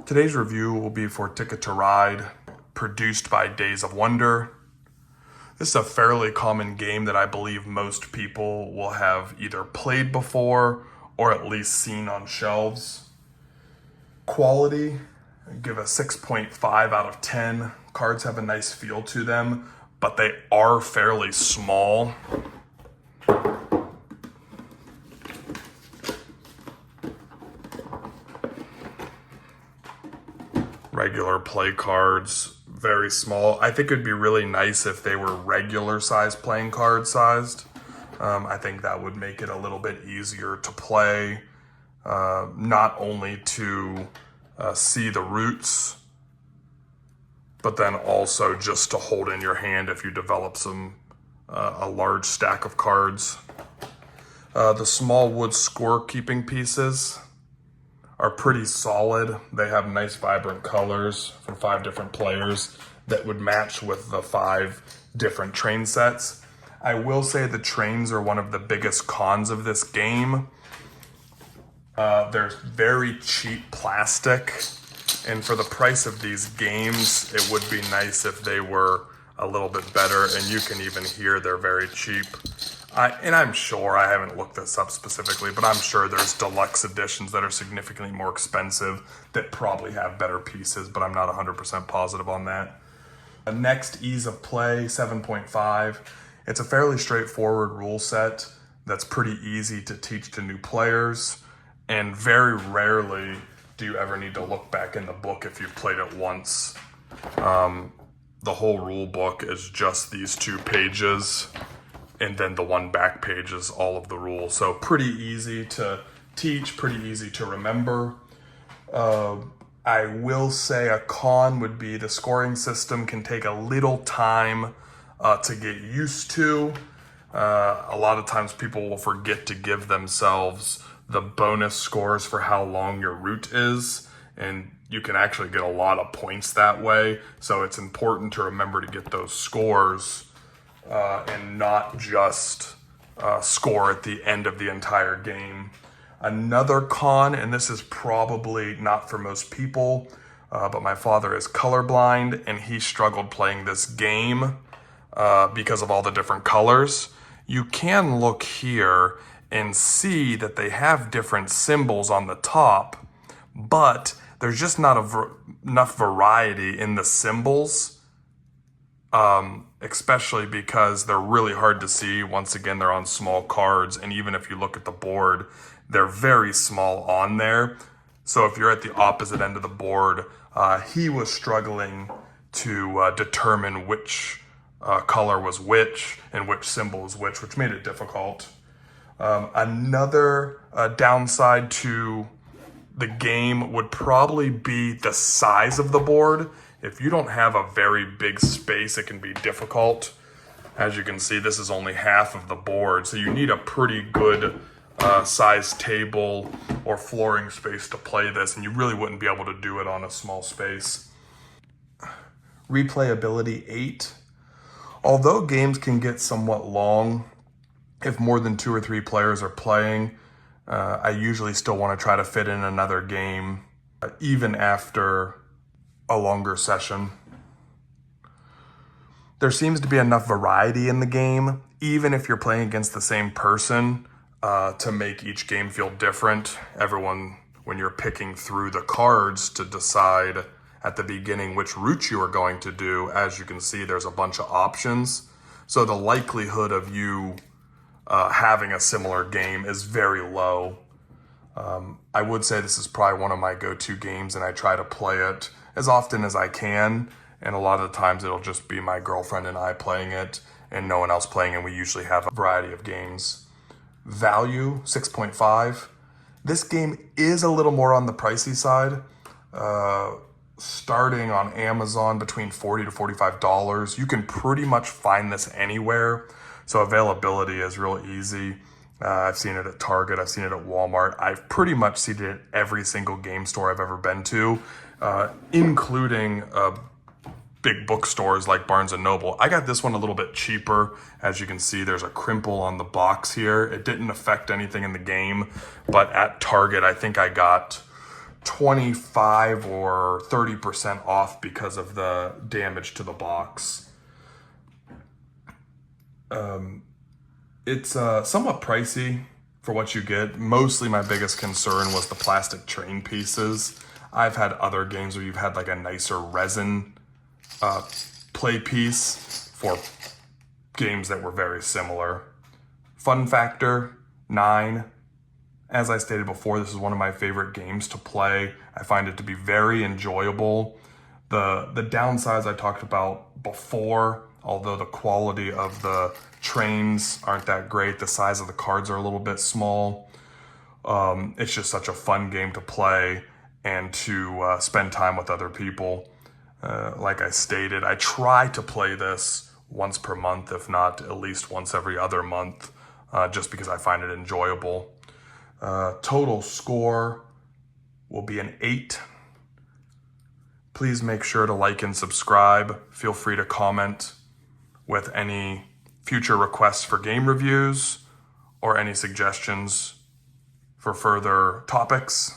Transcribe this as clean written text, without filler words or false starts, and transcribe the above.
Today's review will be for Ticket to Ride, produced by Days of Wonder. This is a fairly common game that I believe most people will have either played before or at least seen on shelves. Quality, I give a 6.5 out of 10. Cards have a nice feel to them, but they are fairly small. Regular play cards, very small. I think it'd be really nice if they were regular size playing card sized. I think that would make it a little bit easier to play, not only to see the roots, but then also just to hold in your hand if you develop a large stack of cards. The small wood scorekeeping pieces are pretty solid. They have nice vibrant colors from 5 different players that would match with the 5 different train sets. I will say the trains are one of the biggest cons of this game. There's very cheap plastic, and for the price of these games, it would be nice if they were a little bit better, and you can even hear they're very cheap. And I'm sure, I haven't looked this up specifically, but I'm sure there's deluxe editions that are significantly more expensive that probably have better pieces, but I'm not 100% positive on that. Next, ease of play, 7.5. It's a fairly straightforward rule set that's pretty easy to teach to new players, and very rarely do you ever need to look back in the book if you've played it once. The whole rule book is just these 2 pages, and then the one back page is all of the rules. So pretty easy to teach, pretty easy to remember. I will say a con would be the scoring system can take a little time to get used to. A lot of times people will forget to give themselves the bonus scores for how long your route is, and you can actually get a lot of points that way. So it's important to remember to get those scores and not just score at the end of the entire game. Another con, and this is probably not for most people, but my father is colorblind and he struggled playing this game because of all the different colors. You can look here and see that they have different symbols on the top, but there's just not enough variety in the symbols, especially because they're really hard to see. Once again, they're on small cards, and even if you look at the board, they're very small on there. So if you're at the opposite end of the board, he was struggling to determine which color was which and which symbol was which made it difficult. Another downside to the game would probably be the size of the board. If you don't have a very big space, it can be difficult. As you can see, this is only half of the board, so you need a pretty good size table or flooring space to play this, and you really wouldn't be able to do it on a small space. Replayability 8. Although games can get somewhat long, if more than 2 or 3 players are playing, I usually still want to try to fit in another game, even after a longer session. There seems to be enough variety in the game, even if you're playing against the same person, to make each game feel different. Everyone, when you're picking through the cards to decide at the beginning which route you are going to do, as you can see, there's a bunch of options. So the likelihood of you having a similar game is very low. I would say this is probably one of my go-to games, and I try to play it as often as I can, and a lot of the times it'll just be my girlfriend and I playing it and no one else playing, and we usually have a variety of games. Value, 6.5. This game is a little more on the pricey side, starting on Amazon between $40 to $45. You can pretty much find this anywhere, so availability is real easy. I've seen it at Target, I've seen it at Walmart. I've pretty much seen it at every single game store I've ever been to, including big bookstores like Barnes & Noble. I got this one a little bit cheaper. As you can see, there's a crimple on the box here. It didn't affect anything in the game, but at Target, I think I got 25 or 30% off because of the damage to the box. It's somewhat pricey for what you get. Mostly my biggest concern was the plastic train pieces. I've had other games where you've had like a nicer resin play piece for games that were very similar. Fun factor, 9. As I stated before, this is one of my favorite games to play. I find it to be very enjoyable. The downsides I talked about before, although the quality of the trains aren't that great, the size of the cards are a little bit small. It's just such a fun game to play and to spend time with other people. Like I stated, I try to play this once per month, if not at least once every other month, just because I find it enjoyable. Total score will be an 8. Please make sure to like and subscribe. Feel free to comment with any future requests for game reviews or any suggestions for further topics.